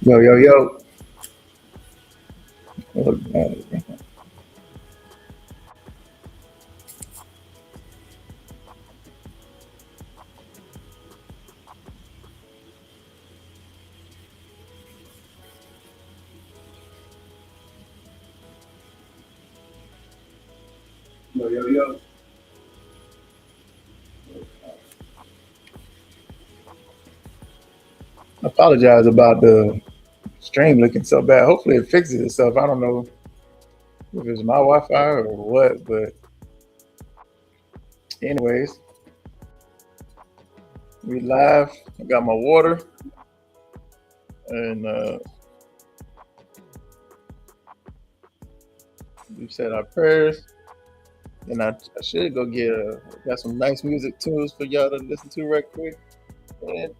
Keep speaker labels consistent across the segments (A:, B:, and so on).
A: Yo, yo, yo. Yo, yo, yo. I apologize about the stream looking so bad. Hopefully it fixes itself. I don't know if it's my Wi-Fi or what, but anyways, we live. I got my water and we said our prayers. And I should go get got some nice music tunes for y'all to listen to right quick. And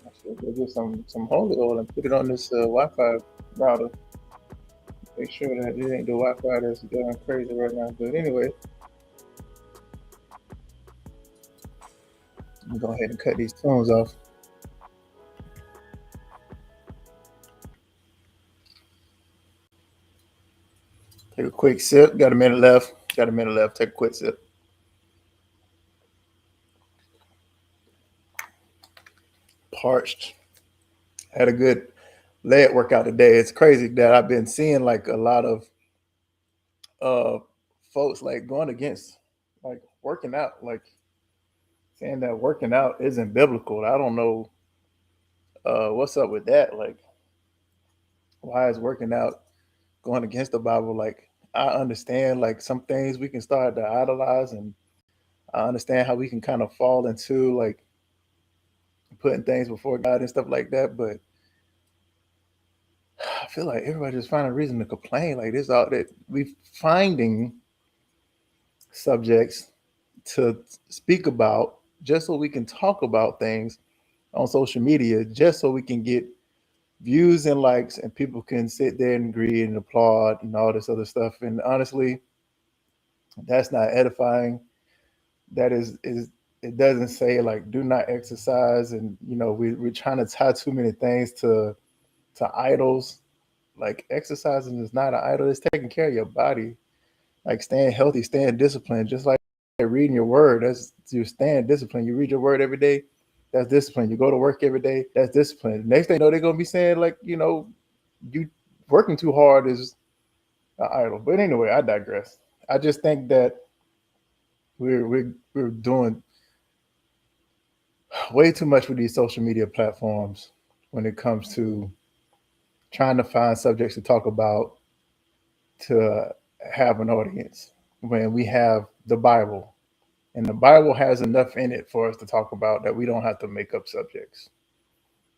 A: I should go get some holy oil and put it on this Wi-Fi router. Make sure that it ain't the Wi-Fi that's going crazy right now. But anyway, I'm gonna go ahead and cut these tunes off. Take a quick sip. Got a minute left. Got a minute left. Take a quick sip. Parched. Had a good leg workout today. It's crazy that I've been seeing like a lot of uh folks like going against like working out, like saying that working out isn't biblical. I don't know what's up with that. Like, why is working out going against the Bible? Like, I understand like some things we can start to idolize, and I understand how we can kind of fall into like putting things before God and stuff like that. But I feel like everybody just find a reason to complain. Like this, all that we finding subjects to speak about just so we can talk about things on social media, just so we can get views and likes, and people can sit there and agree and applaud and all this other stuff. And honestly, that's not edifying. That is it doesn't say like do not exercise, and we're trying to tie too many things to idols. Like exercising is not an idol. It's taking care of your body, like staying healthy, staying disciplined, just like reading your word. That's you're staying disciplined. You read your word every day, that's discipline. You go to work every day, that's discipline. Next thing you know, they're gonna be saying like, you working too hard is an idol. But anyway, I digress. I just think that we're doing way too much with these social media platforms when it comes to trying to find subjects to talk about to have an audience when we have the Bible. And the Bible has enough in it for us to talk about that we don't have to make up subjects.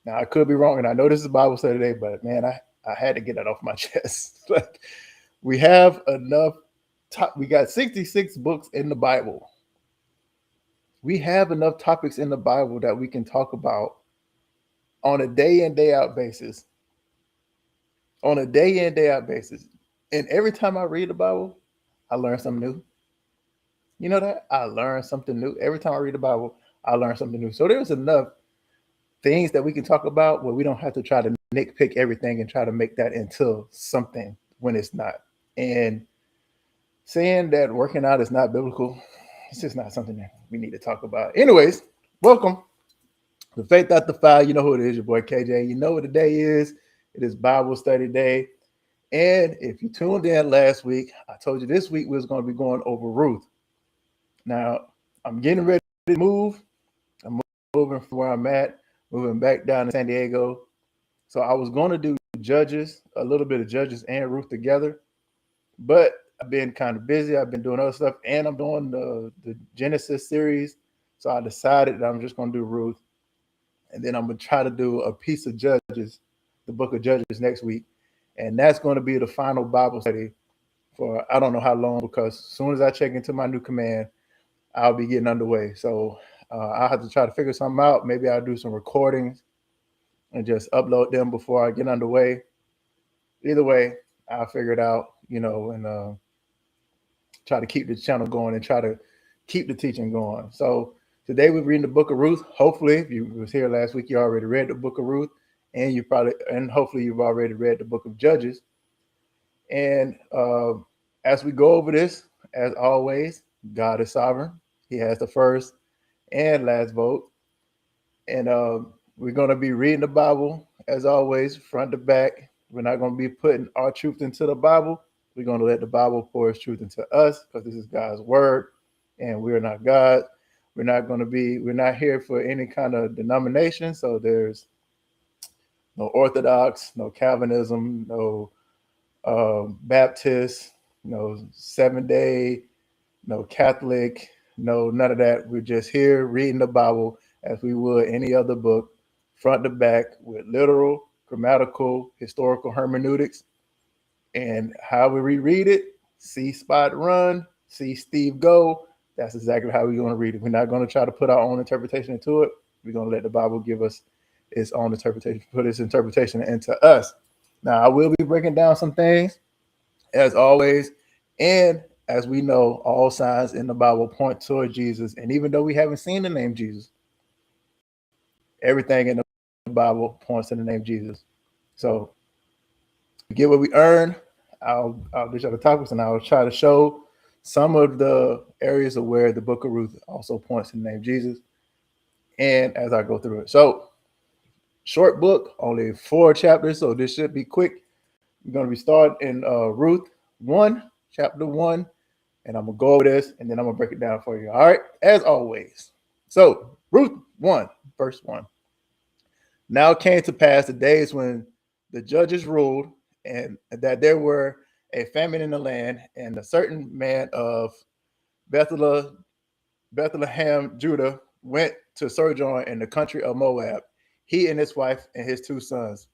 A: Now, I could be wrong, and I know this is Bible study today, but man, I had to get that off my chest. Like, we have enough, we got 66 books in the Bible. We have enough topics in the Bible that we can talk about on a day in, day out basis. On a day in, day out basis. And every time I read the Bible, I learn something new. You know that? I learn something new. Every time I read the Bible, I learn something new. So there's enough things that we can talk about where we don't have to try to nitpick everything and try to make that into something when it's not. And saying that working out is not biblical, it's just not something that we need to talk about. Anyways, welcome to Faith After Five. You know who it is, your boy KJ. You know what the day is. It is Bible study day. And if you tuned in last week, I told you this week we was going to be going over Ruth. Now, I'm getting ready to move. I'm moving from where I'm at, moving back down to San Diego. So I was going to do Judges, a little bit of Judges and Ruth together. But I've been kind of busy. I've been doing other stuff, and I'm doing the Genesis series. So I decided that I'm just going to do Ruth. And then I'm going to try to do a piece of Judges, the book of Judges next week. And that's going to be the final Bible study for I don't know how long, because as soon as I check into my new command, I'll be getting underway. So I'll have to try to figure something out. Maybe I'll do some recordings and just upload them before I get underway. Either way, I'll figure it out, and try to keep the channel going and try to keep the teaching going. So Today we're reading the book of Ruth. Hopefully, if you was here last week, you already read the book of Ruth, and hopefully you've already read the book of Judges. And as we go over this, as always, God is sovereign. He has the first and last vote. And we're going to be reading the Bible, as always, front to back. We're not going to be putting our truth into the Bible. We're going to let the Bible pour its truth into us, because this is God's word, and we're not God. We're not here for any kind of denomination. So there's no Orthodox, no Calvinism, no Baptist, no Seventh Day, no Catholic, no none of that. We're just here reading the Bible as we would any other book, front to back, with literal, grammatical, historical hermeneutics. And how we reread it, see Spot run, see Steve go. That's exactly how we're going to read it. We're not going to try to put our own interpretation into it. We're going to let the Bible give us its own interpretation, put its interpretation into us. Now, I will be breaking down some things, as always. And as we know, all signs in the Bible point toward Jesus. And even though we haven't seen the name Jesus, everything in the Bible points to the name Jesus. So we get what we earn. I'll dish out the topics, and I'll try to show some of the areas of where the book of Ruth also points to the name Jesus. And as I go through it. So short book, only 4 chapters. So this should be quick. We're going to be starting in Ruth 1, chapter 1. And I'm going to go over this, and then I'm going to break it down for you. All right, as always. So Ruth 1, verse 1. Now it came to pass the days when the judges ruled, and that there were a famine in the land, and a certain man of Bethlehem, Judah, went to sojourn in the country of Moab, he and his wife and his 2 sons.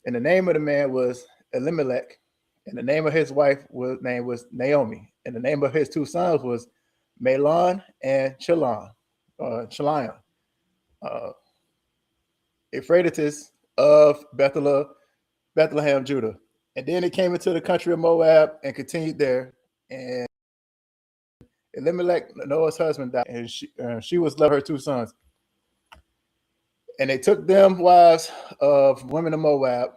A: And the name of the man was Elimelech, and the name of his wife was Naomi, and the name of his 2 sons was Mahlon and Chilion, Euphrates of Bethlehem, Judah. And then it came into the country of Moab and continued there. And Elimelech, Noah's husband, died, and she was left her 2 sons. And they took them wives of women of Moab.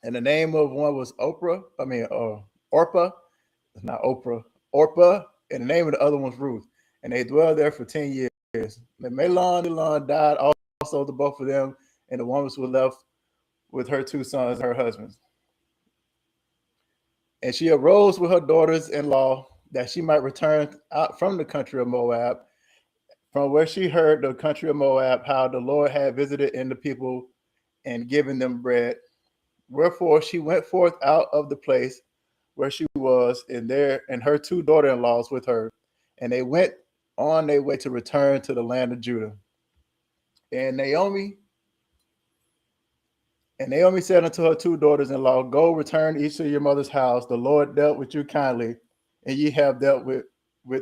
A: And the name of one was Orpah. It's not Oprah. Orpah. And the name of the other one was Ruth. And they dwelled there for 10 years. And Mahlon died also, to both of them. And the woman was left with her 2 sons, her husbands. And she arose with her daughters-in-law, that she might return out from the country of Moab, from where she heard the country of Moab, how the Lord had visited in the people and given them bread. Wherefore she went forth out of the place where she was, and her 2 daughter-in-laws with her, and they went on their way to return to the land of Judah. And Naomi said unto her 2 daughters-in-law, Go, return each to your mother's house. The Lord dealt with you kindly, and ye have dealt with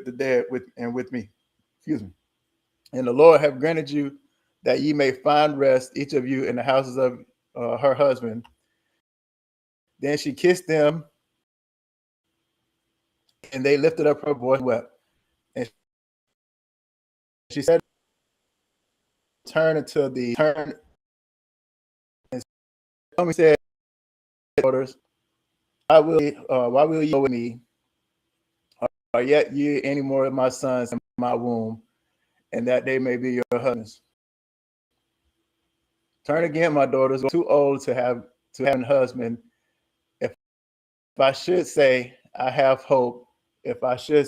A: the dead with me. Excuse me. And the Lord have granted you that ye may find rest, each of you, in the houses of her husband. Then she kissed them, and they lifted up her voice and wept. And she said, Turn until the turn. And Naomi said, daughters, why will you go with me? Are yet ye any more of my sons in my womb, and that they may be your husbands? Turn again, my daughters, too old to have a husband. If I should say I have hope, if I should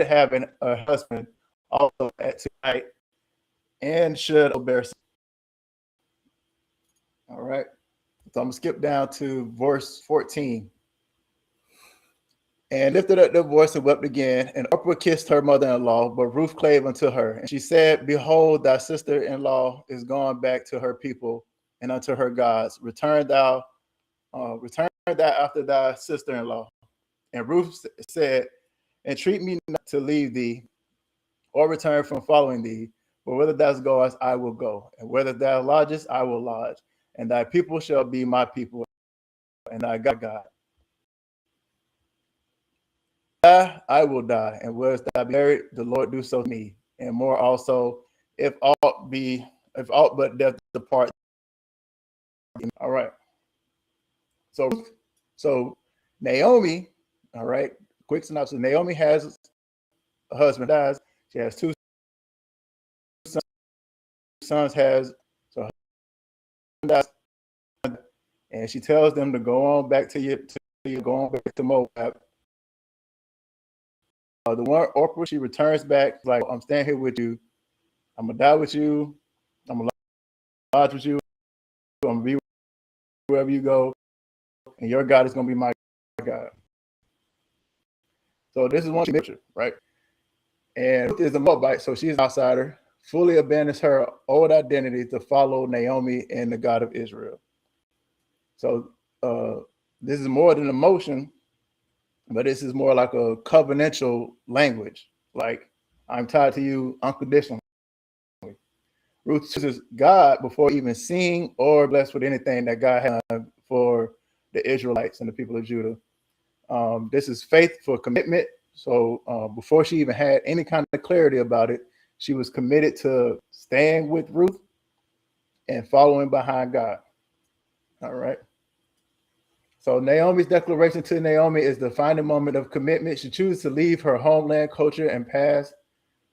A: have a husband also at tonight, and should bear. All right. So I'm gonna skip down to verse 14. And lifted up their voice and wept again. And Orpah kissed her mother-in-law, but Ruth clave unto her. And she said, Behold, thy sister-in-law is gone back to her people and unto her gods. Return thou after thy sister-in-law. And Ruth said, Entreat me not to leave thee, or return from following thee. But whether thou goest, I will go. And whether thou lodgest, I will lodge. And thy people shall be my people, and thy God. I will die, and whereas thou be buried, the Lord do so to me, and more also, if aught but death depart. All right. So Naomi, all right, quick synopsis. Naomi has a husband dies. She has two sons, has so her husband dies, and she tells them to go on back to go on back to Moab. The one Orpah, she returns back like, I'm staying here with you. I'm gonna die with you. I'm gonna lodge with you. I'm gonna be wherever you go, and your God is gonna be my God. So this is one picture, right? And Ruth is a Moabite, so she's an outsider, fully abandons her old identity to follow Naomi and the God of Israel. So this is more than emotion, but this is more like a covenantal language. Like, I'm tied to you unconditionally. Ruth chooses God before even seeing or blessed with anything that God had done for the Israelites and the people of Judah. This is faith for commitment. So before she even had any kind of clarity about it, she was committed to staying with Ruth and following behind God. All right. So Naomi's declaration to Naomi is the defining moment of commitment. She chooses to leave her homeland, culture, and past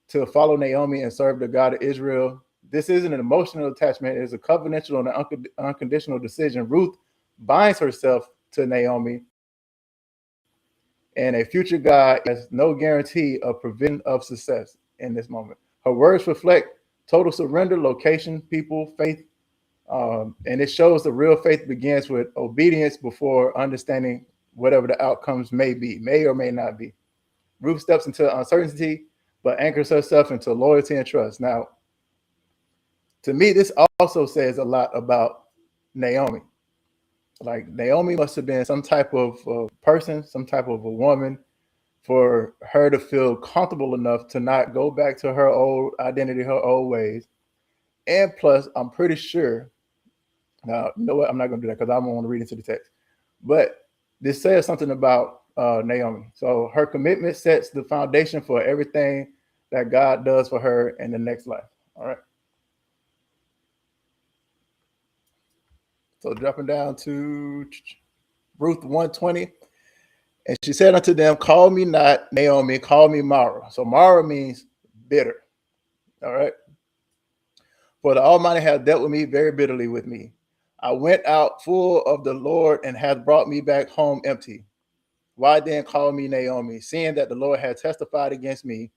A: to follow Naomi and serve the God of Israel. This isn't an emotional attachment. It's a covenantal and unconditional decision. Ruth binds herself to Naomi, and a future God has no guarantee of provision of success in this moment. Her words reflect total surrender, location, people, faith, and it shows the real faith begins with obedience before understanding whatever the outcomes may be, may or may not be. Ruth steps into uncertainty, but anchors herself into loyalty and trust. Now, to me, this also says a lot about Naomi. Like, Naomi must have been some type of person, some type of a woman, for her to feel comfortable enough to not go back to her old identity, her old ways. And plus, I'm pretty sure, now, you know what? I'm not going to do that because I don't want to read into the text. But this says something about Naomi. So her commitment sets the foundation for everything that God does for her in the next life. All right. So dropping down to Ruth 120. And she said unto them, call me not Naomi, call me Mara. So Mara means bitter. All right. For the Almighty hath dealt with me very bitterly with me. I went out full of the Lord and hath brought me back home empty. Why then call me Naomi, seeing that the Lord hath testified against me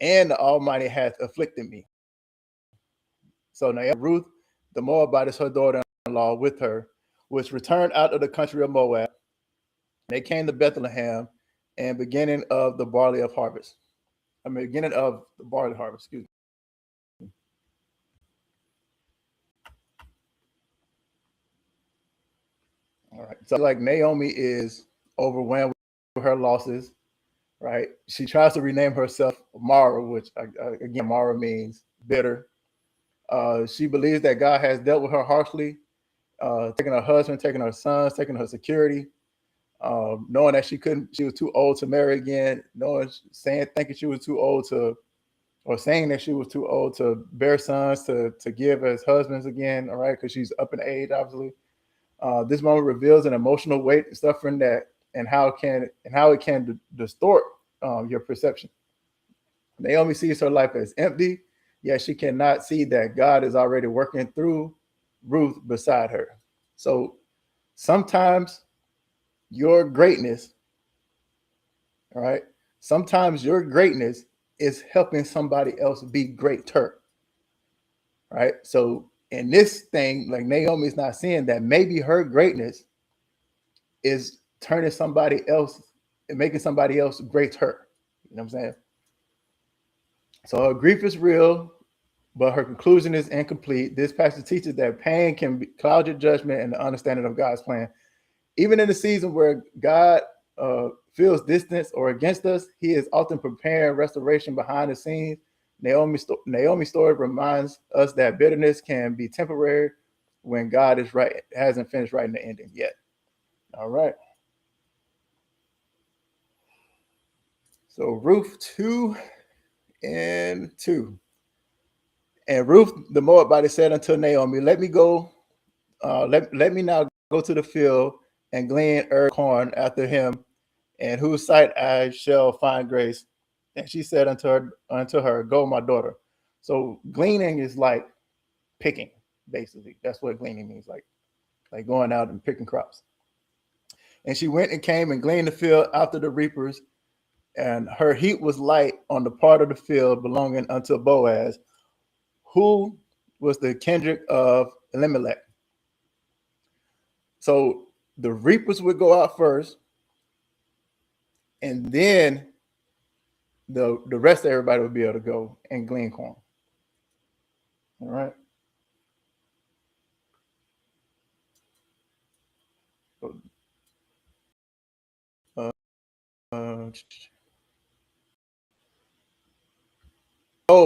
A: and the Almighty hath afflicted me? So Naomi, Ruth, the Moabite, is her daughter-in-law with her, which returned out of the country of Moab. They came to Bethlehem and beginning of the barley of harvest. Beginning of the barley harvest, excuse me. All right. So like Naomi is overwhelmed with her losses, right? She tries to rename herself Mara, which again, Mara means bitter. She believes that God has dealt with her harshly, taking her husband, taking her sons, taking her security, knowing that she was too old to marry again, thinking she was too old to, or saying that she was too old to bear sons to give as husbands again, all right, because she's up in age, obviously. This moment reveals an emotional weight and suffering and how it can distort your perception. Naomi sees her life as empty, yet she cannot see that God is already working through Ruth beside her. So sometimes your greatness, all right, sometimes your greatness is helping somebody else be greater, right? So in this thing, like, Naomi is not seeing that maybe her greatness is turning somebody else and making somebody else greater. You know what I'm saying? So her grief is real, but her conclusion is incomplete. This passage teaches that pain can cloud your judgment and the understanding of God's plan. Even in the season where God feels distance or against us, he is often preparing restoration behind the scenes. Naomi's story reminds us that bitterness can be temporary when God hasn't finished writing the ending yet. All right. So Ruth 2:2. And Ruth the Moabite said unto Naomi, let me go, let me now go to the field and glean corn after him, and whose sight I shall find grace. And she said unto her, go, my daughter. So gleaning is like picking, basically. That's what gleaning means, like going out and picking crops. And she went and came and gleaned the field after the reapers, and her heat was light on the part of the field belonging unto Boaz, who was the kindred of Elimelech. So the reapers would go out first, and then the rest of everybody would be able to go and glean corn. All right. Uh,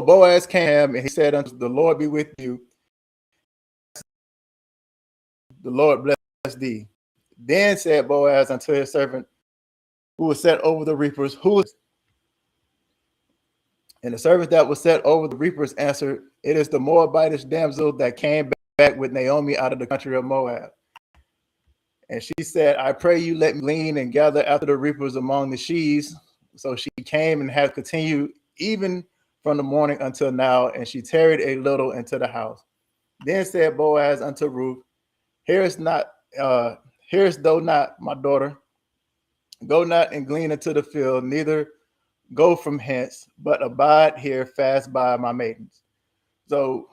A: Boaz came and he said unto the Lord be with you. The Lord bless thee. Then said Boaz unto his servant who was set over the reapers, and the servant that was set over the reapers answered, it is the Moabitish damsel that came back with Naomi out of the country of Moab. And she said, I pray you let me glean and gather after the reapers among the sheaves. So she came and has continued even from the morning until now, and she tarried a little into the house. Then said Boaz unto Ruth, hearest thou not, my daughter? Go not and glean into the field, neither go from hence, but abide here fast by my maidens. So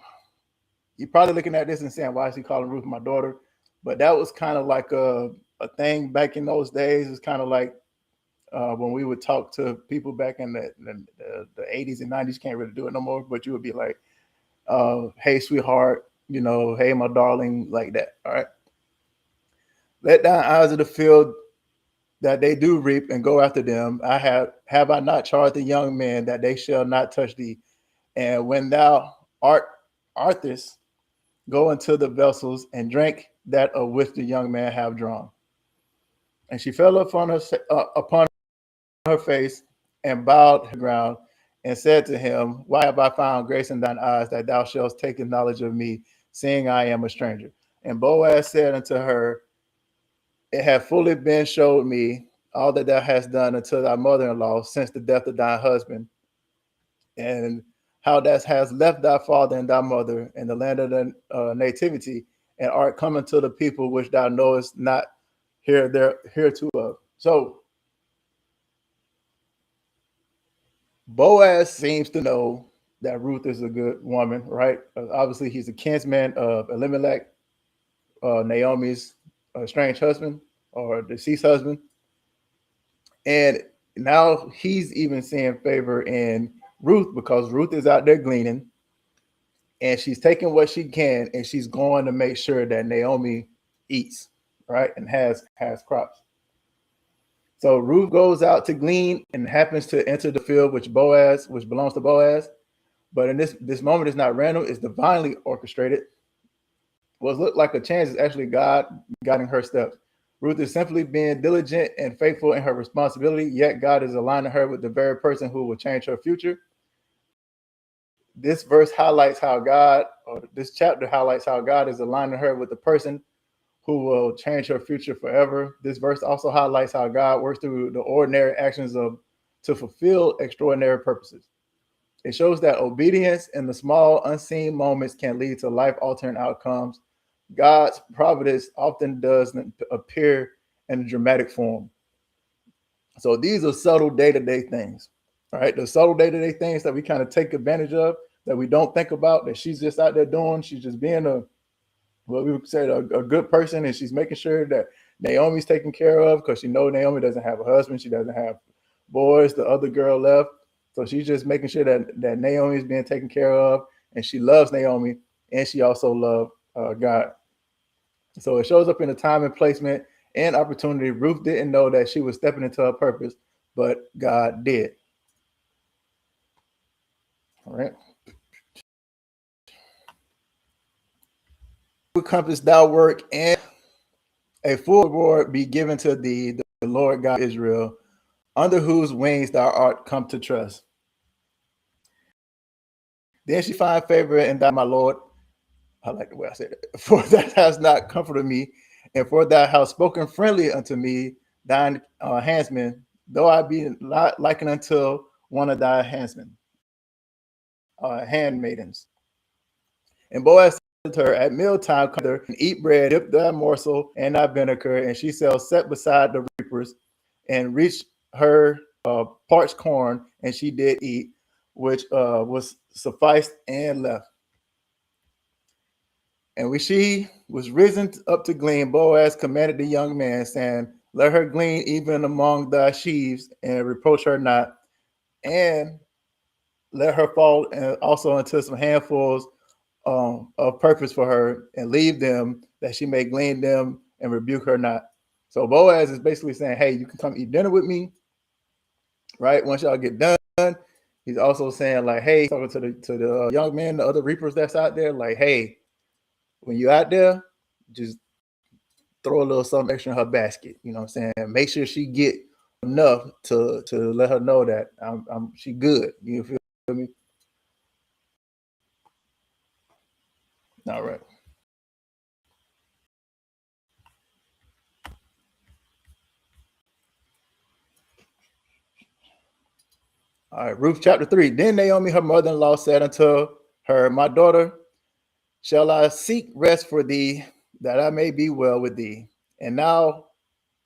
A: you're probably looking at this and saying, why is he calling Ruth my daughter? But that was kind of like a thing back in those days. It's kind of like when we would talk to people back in the 80s and 90s, can't really do it no more, but you would be like, hey, sweetheart, hey, my darling, like that. All right. Let thine eyes of the field that they do reap and go after them. Have I not charged the young men that they shall not touch thee? And when thou artest, go into the vessels and drink that of which the young man have drawn. And she fell upon her face and bowed to the ground and said to him, why have I found grace in thine eyes that thou shalt take knowledge of me, seeing I am a stranger? And Boaz said unto her, it hath fully been showed me all that thou hast done unto thy mother-in-law since the death of thy husband, and how thou hast left thy father and thy mother in the land of the nativity, and art coming to the people which thou knowest not hereto of. So Boaz seems to know that Ruth is a good woman, right? Obviously, he's a kinsman of Elimelech, Naomi's estranged husband or deceased husband. And now he's even seeing favor in Ruth because Ruth is out there gleaning and she's taking what she can and she's going to make sure that Naomi eats, right? And has crops. So Ruth goes out to glean and happens to enter the field which belongs to Boaz. But in this moment is not random, it's divinely orchestrated. What looked like a chance is actually God guiding her steps. Ruth is simply being diligent and faithful in her responsibility, yet God is aligning her with the very person who will change her future. This verse highlights how this chapter highlights how God is aligning her with the person who will change her future forever. This verse also highlights how God works through the ordinary actions to fulfill extraordinary purposes. It shows that obedience in the small, unseen moments can lead to life-altering outcomes. God's providence often doesn't appear in a dramatic form. So these are subtle day-to-day things, right? The subtle day-to-day things that we kind of take advantage of, that we don't think about, that she's just out there doing. She's just being what we would say a good person, and she's making sure that Naomi's taken care of because she knows Naomi doesn't have a husband. She doesn't have boys. The other girl left. So she's just making sure that Naomi is being taken care of, and she loves Naomi, and she also loves God. So it shows up in the time and placement and opportunity. Ruth didn't know that she was stepping into her purpose, but God did. All right. Compass thou work, and a full reward be given to thee, the Lord God of Israel. under whose wings thou art come to trust. Then she find favor in thy my Lord. I like the way I said it. For that has not comforted me, and for thou hast spoken friendly unto me, thine handsman, though I be not likened unto one of thy handsmen, handmaidens. And Boaz said to her, at mealtime, come hither and eat bread, dip thy morsel and thy vinegar. And she shall set beside the reapers and reach her parched corn, and she did eat, which was sufficed and left. And when she was risen up to glean, Boaz commanded the young man, saying, let her glean even among thy sheaves, and reproach her not, and let her fall also into some handfuls of purpose for her, and leave them that she may glean them and rebuke her not. So Boaz is basically saying, hey, you can come eat dinner with me, right? Once y'all get done. He's also saying, like, hey, talking to the young men, the other reapers that's out there, like, hey, when you out there, just throw a little something extra in her basket. You know what I'm saying? Make sure she get enough to let her know that she good. You feel me? All right. All right, Ruth chapter 3. Then Naomi, her mother-in-law, said unto her, my daughter, shall I seek rest for thee, that I may be well with thee? And now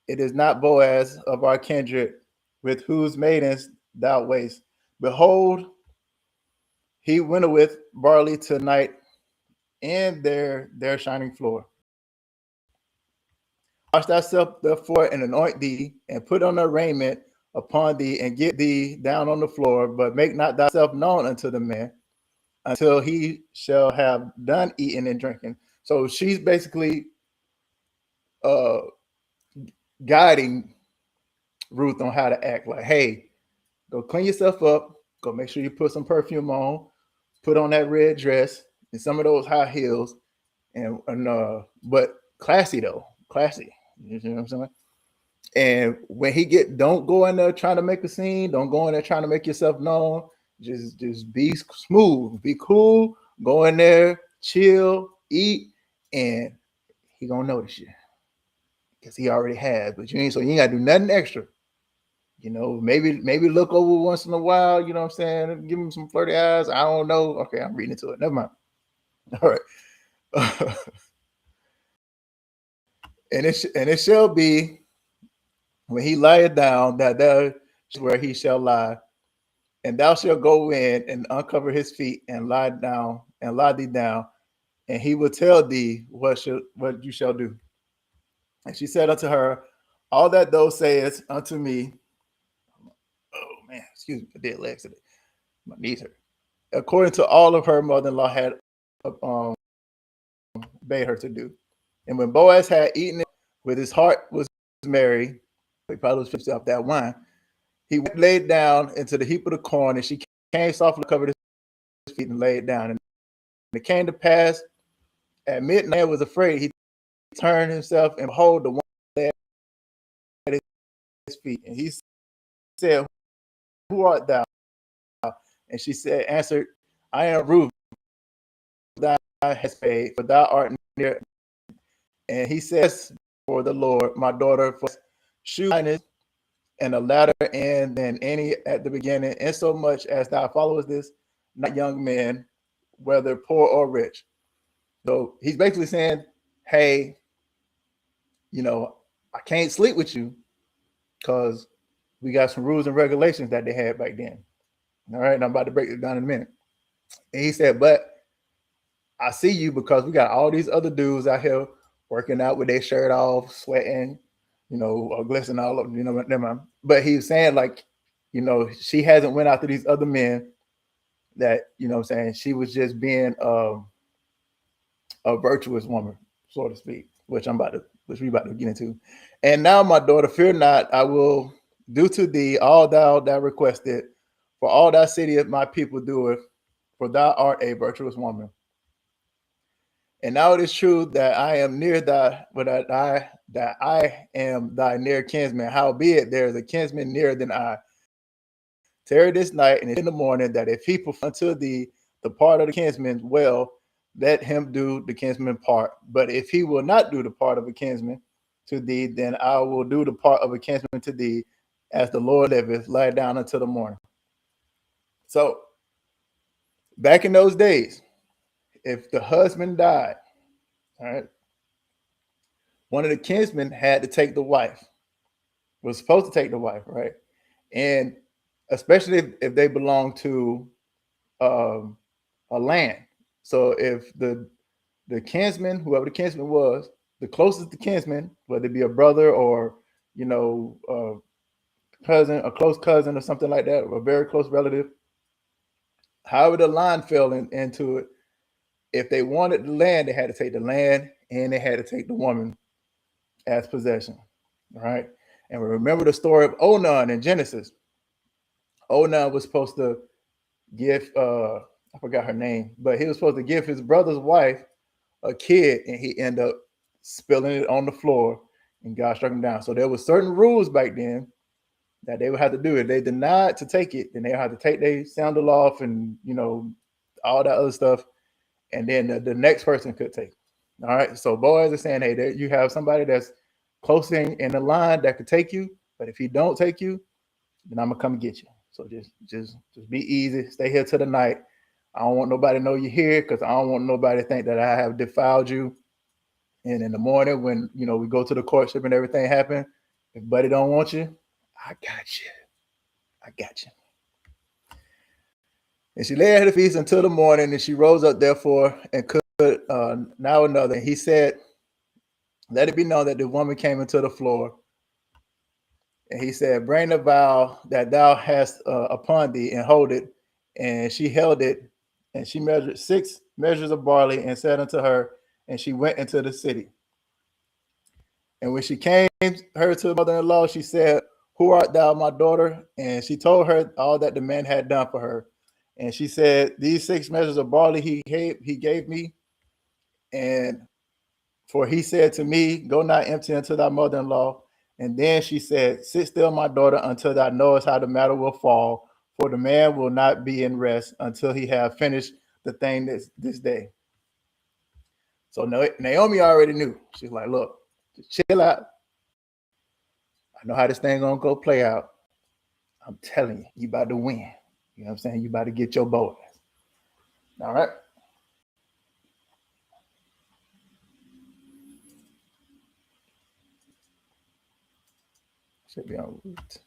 A: it is not Boaz of our kindred, with whose maidens thou wast. Behold, he winnoweth barley tonight in their shining floor. Wash thyself therefore and anoint thee, and put on a raiment upon thee, and get thee down on the floor, but make not thyself known unto the man until he shall have done eating and drinking. So she's basically uh, guiding Ruth on how to act. Like, hey, go clean yourself up, go make sure you put some perfume on, put on that red dress and some of those high heels, and but classy though, classy. You know what I'm saying? And when he don't go in there trying to make a scene. Don't go in there trying to make yourself known. Just be smooth, be cool. Go in there, chill, eat, and he gonna notice you because he already has. But you ain't gotta do nothing extra. You know, maybe look over once in a while. You know what I'm saying? Give him some flirty eyes. I don't know. Okay, I'm reading into it. Never mind. All right. And it shall be when he lieth down that there is where he shall lie, and thou shalt go in and uncover his feet and lie down and lie thee down, and he will tell thee what you shall do. And she said unto her, all that thou sayest unto me. Oh man, excuse me, I did legs today. My knees hurt. According to all of her mother-in-law had um, bade her to do. And when Boaz had eaten it, with his heart was merry, he probably was fixed off that wine. He laid down into the heap of the corn, and she came softly, covered his feet, and laid down. And it came to pass at midnight, he was afraid. He turned himself, and behold, the one lay at his feet. And he said, who art thou? And she said, answered, I am Ruth, thou hast paid, for thou art near. And he says, for the Lord, my daughter, for shew kindness and a latter end than any at the beginning, insomuch as thou followest this, not young men, whether poor or rich. So he's basically saying, hey, you know, I can't sleep with you because we got some rules and regulations that they had back then. All right, and I'm about to break it down in a minute. And he said, but I see you because we got all these other dudes out here working out with their shirt off, sweating, you know, or glistening all over, you know, never mind. But he was saying, like, you know, she hasn't went after these other men that, you know what I'm saying, she was just being a virtuous woman, so to speak, which we about to get into. And now, my daughter, fear not, I will do to thee all thou requested, for all thy city of my people doeth, for thou art a virtuous woman. And now it is true that I am near thy, but that I am thy near kinsman. Howbeit there is a kinsman nearer than I. Tarry this night, and in the morning, that if he perform unto thee the part of the kinsman, well, let him do the kinsman part. But if he will not do the part of a kinsman to thee, then I will do the part of a kinsman to thee, as the Lord liveth, lie down until the morning. So back in those days, if the husband died, all right, one of the kinsmen had to take the wife, was supposed to take the wife, right? And especially if they belong to a land. So if the kinsman, whoever the kinsman was, the closest to kinsman, whether it be a brother or cousin, a close cousin or something like that, or a very close relative, however the line fell into it, if they wanted the land, they had to take the land and they had to take the woman as possession. All right. And we remember the story of Onan in Genesis. Onan was supposed to give I forgot her name, but he was supposed to give his brother's wife a kid, and he ended up spilling it on the floor, and God struck him down. So there were certain rules back then that they would have to do. If they denied to take it, then they would have to take their sandal off and all that other stuff, and then the next person could take it. All right. So Boaz is saying, hey, there you have somebody that's close in the line that could take you, but if he don't take you, then I'm gonna come get you. So just be easy. Stay here till the night. I don't want nobody to know you're here, because I don't want nobody to think that I have defiled you. And in the morning, when we go to the courtship and everything happen, if buddy don't want you, I got you. I got you. And she lay at the feast until the morning, and she rose up therefore and could now another. And he said, let it be known that the woman came into the floor. And he said, bring the vial that thou hast upon thee and hold it. And she held it, and she measured 6 measures of barley and said unto her, and she went into the city. And when she came her to her mother-in-law, she said, who art thou, my daughter? And she told her all that the man had done for her. And she said, these 6 measures of barley he gave me. And for he said to me, go not empty unto thy mother-in-law. And then she said, sit still, my daughter, until thou knowest how the matter will fall. For the man will not be in rest until he have finished the thing this day. So Naomi already knew. She's like, look, just chill out. I know how this thing gonna go play out. I'm telling you, you about to win. You know what I'm saying? You about to get your Boaz. All right. Should be on Ruth.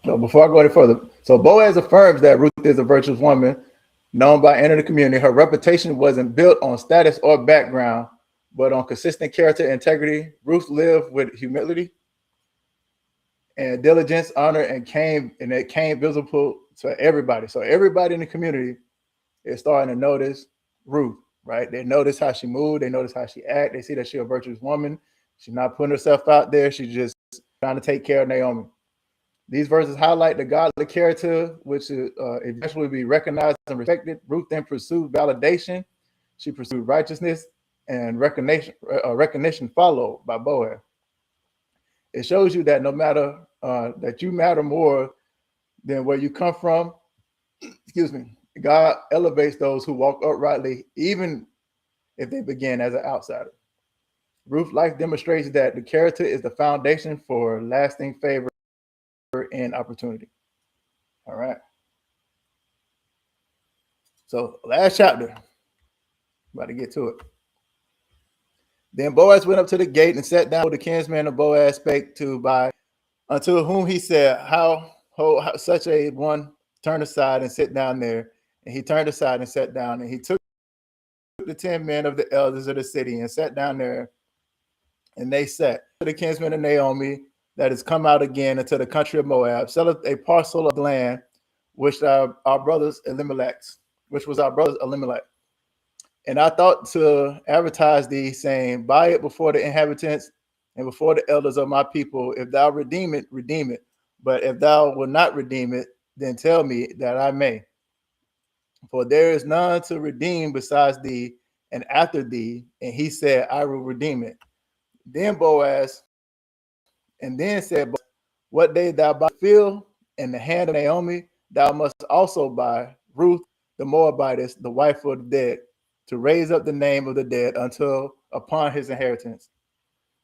A: So before I go any further, so Boaz affirms that Ruth is a virtuous woman, known by entering the community. Her reputation wasn't built on status or background, but on consistent character and integrity. Ruth lived with humility and diligence, honor, and it came visible to everybody. So everybody in the community is starting to notice Ruth, right? They notice how she moved, they notice how she act, they see that she's a virtuous woman. She's not putting herself out there, she's just trying to take care of Naomi. These verses highlight the godly character, which eventually be recognized and respected. Ruth then pursued validation. She pursued righteousness, and recognition followed by Boaz. It shows you that no matter that you matter more than where you come from. Excuse me. God elevates those who walk uprightly, even if they begin as an outsider. Ruth's life demonstrates that the character is the foundation for lasting favor and opportunity. All right. So last chapter, about to get to it. Then Boaz went up to the gate and sat down with the kinsman of Boaz spake to by unto whom he said, how such a one turn aside and sit down there. And he turned aside and sat down, and he took the 10 men of the elders of the city and sat down there. And they said to the kinsman of Naomi that has come out again into the country of Moab, selleth a parcel of land which our brothers Elimelech's, which was our brothers Elimelech. And I thought to advertise thee, saying, buy it before the inhabitants and before the elders of my people. If thou redeem it, redeem it. But if thou wilt not redeem it, then tell me that I may. For there is none to redeem besides thee and after thee. And he said, I will redeem it. Then Boaz, and then said, what day thou buy field in the hand of Naomi, thou must also buy Ruth the Moabitess, the wife of the dead, to raise up the name of the dead until upon his inheritance.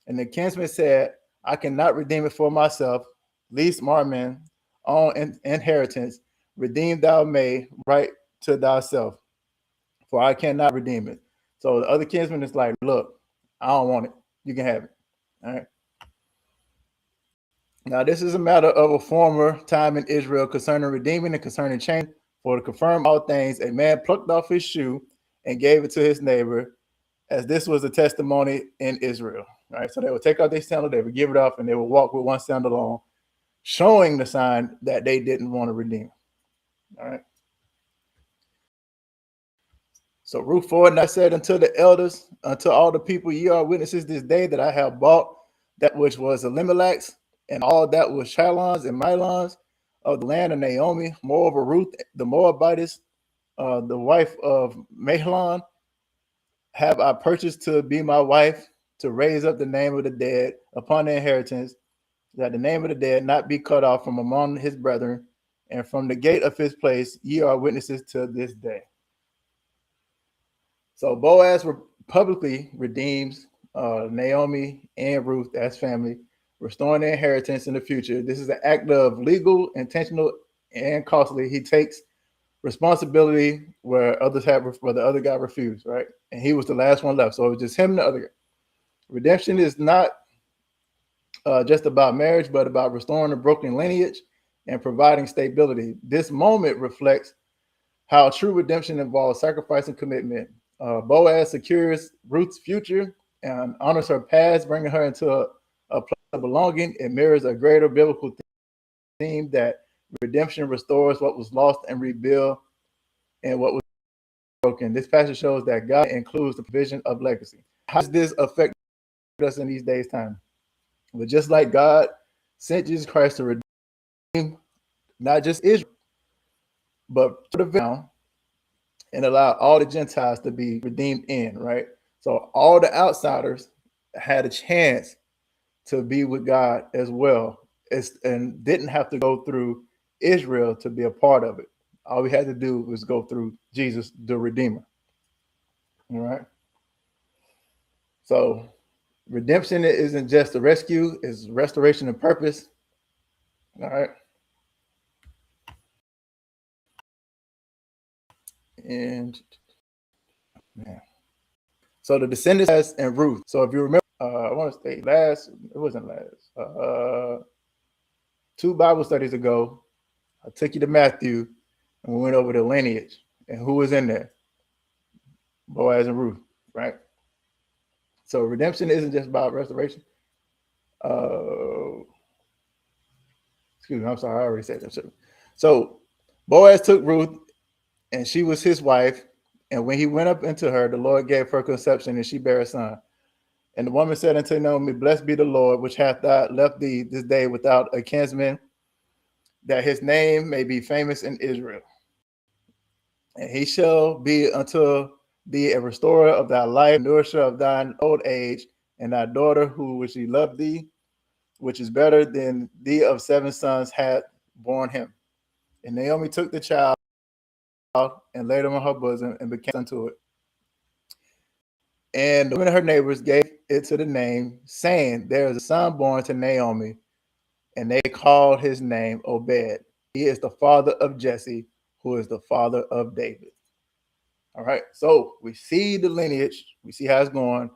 A: And the kinsman said, I cannot redeem it for myself, least Marman on inheritance, redeem thou may right to thyself, for I cannot redeem it. So the other kinsman is like, look, I don't want it. You can have it. All right. Now, this is a matter of a former time in Israel concerning redeeming and concerning change. For to confirm all things, a man plucked off his shoe and gave it to his neighbor, as this was a testimony in Israel. Right. So they would take out their sandal, they would give it off, and they would walk with one sandal on, showing the sign that they didn't want to redeem. All right. So Ruth 4, and I said unto the elders, unto all the people, ye are witnesses this day that I have bought that which was Elimelech's, and all that was Chalon's and Milon's of the land of Naomi. Moreover, Ruth, the Moabitess, the wife of Mahlon, have I purchased to be my wife, to raise up the name of the dead upon the inheritance, that the name of the dead not be cut off from among his brethren, and from the gate of his place ye are witnesses to this day. So Boaz publicly redeems Naomi and Ruth as family, restoring their inheritance in the future. This is an act of legal, intentional, and costly. He takes responsibility where others have, where the other guy refused, right? And he was the last one left. So it was just him and the other guy. Redemption is not just about marriage, but about restoring a broken lineage and providing stability. This moment reflects how true redemption involves sacrifice and commitment. Boaz secures Ruth's future and honors her past, bringing her into a place of belonging. It mirrors a greater biblical theme that redemption restores what was lost and rebuild and what was broken. This passage shows that God includes the provision of legacy. How does this affect us in these days' time? But just like God sent Jesus Christ to redeem not just Israel, but to the vow, and allow all the Gentiles to be redeemed in, right? So all the outsiders had a chance to be with God as well, and didn't have to go through Israel to be a part of it. All we had to do was go through Jesus, the Redeemer. All right. So redemption isn't just a rescue, it's restoration and purpose. All right. And yeah. So the descendants and Ruth. So if you remember, I want to say it wasn't last. 2 Bible studies ago, I took you to Matthew and we went over the lineage and who was in there. Boaz and Ruth, right? So redemption isn't just about restoration. Excuse me, I'm sorry, I already said that. So Boaz took Ruth and she was his wife. And when he went up into her, the Lord gave her conception and she bare a son. And the woman said unto Naomi, blessed be the Lord, which hath left thee this day without a kinsman, that his name may be famous in Israel. And he shall be unto thee a restorer of thy life, nourisher of thine old age, and thy daughter, who which he loved thee, which is better than thee of 7 sons had borne him. And Naomi took the child and laid him on her bosom and became unto it. And the women of her neighbors gave it to the name, saying, there is a son born to Naomi, and they called his name Obed. He is the father of Jesse, who is the father of David. All right, so we see the lineage, we see how it's going,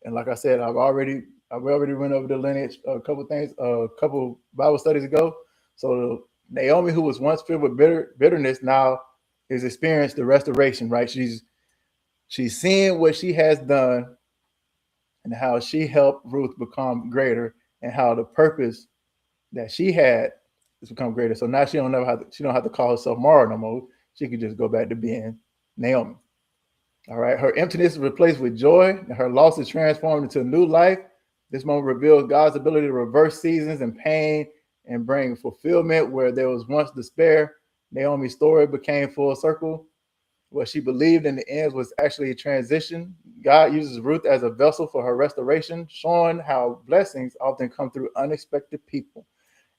A: and like I said, I've already went over the lineage a couple Bible studies ago. So Naomi, who was once filled with bitterness, now is experienced the restoration. Right, she's seeing what she has done and how she helped Ruth become greater, and how the purpose that she had it's become greater. So now she don't have to call herself Mara no more. She could just go back to being Naomi. All right. Her emptiness is replaced with joy, and her loss is transformed into new life. This moment reveals God's ability to reverse seasons and pain and bring fulfillment where there was once despair. Naomi's story became full circle. What she believed in the end was actually a transition. God uses Ruth as a vessel for her restoration, showing how blessings often come through unexpected people.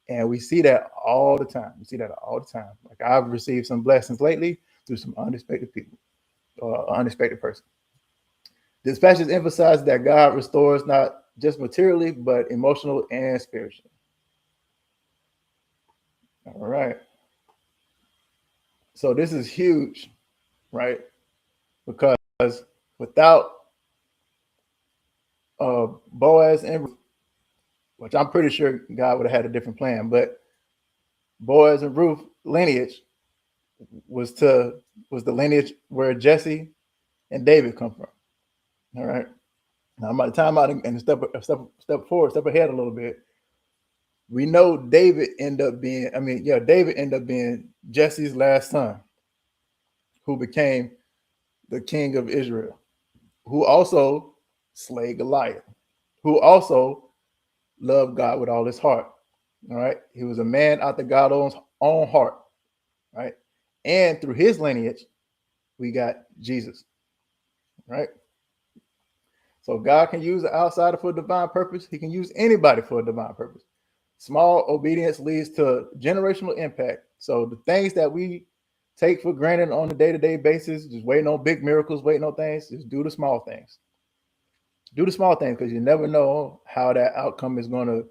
A: And we see that all the time. We see that all the time. Like I've received some blessings lately through some unexpected people or unexpected person. This passage emphasizes that God restores not just materially, but emotional and spiritually. All right. So this is huge, right? Because without Boaz and Ruth, which I'm pretty sure God would have had a different plan, but Boaz and Ruth lineage was the lineage where Jesse and David come from. All right. Now I'm about to time out and step forward, step ahead a little bit. We know David ended up being, David ended up being Jesse's last son, who became the king of Israel, who also slayed Goliath, who also loved God with all his heart. All right. He was a man after God's own heart. Right. And through his lineage, we got Jesus. Right. So God can use an outsider for a divine purpose. He can use anybody for a divine purpose. Small obedience leads to generational impact. So the things that we take for granted on a day-to-day basis, just waiting on big miracles, waiting on things, just do the small things. Do the small things because you never know how that outcome is going to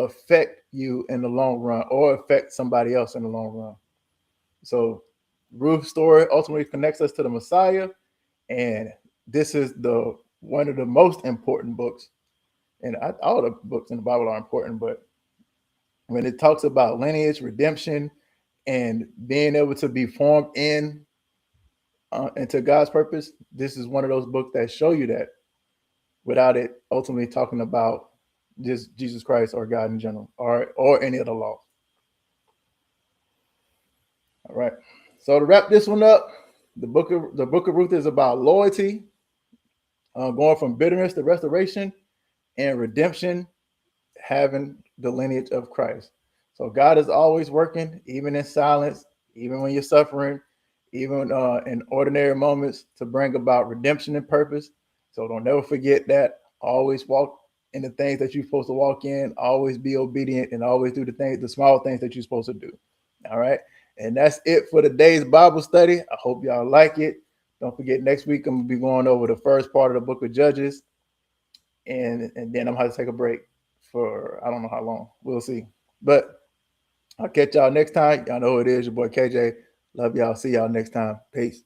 A: affect you in the long run or affect somebody else in the long run. So Ruth's story ultimately connects us to the Messiah, and this is one of the most important books. And all the books in the Bible are important, but when it talks about lineage, redemption, and being able to be formed into God's purpose, this is one of those books that show you that without it ultimately talking about just Jesus Christ or God in general or any of the law. All right. So to wrap this one up, the book of Ruth is about loyalty, going from bitterness to restoration, and redemption, having the lineage of Christ. So God is always working, even in silence, even when you're suffering, even in ordinary moments, to bring about redemption and purpose. So don't never forget that. Always walk in the things that you're supposed to walk in. Always be obedient and always do the small things that you're supposed to do. All right. And that's it for today's Bible study. I hope y'all like it. Don't forget, next week I'm going to be going over the first part of the book of Judges. And then I'm going to have to take a break for I don't know how long. We'll see. But I'll catch y'all next time. Y'all know who it is. Your boy KJ. Love y'all. See y'all next time. Peace.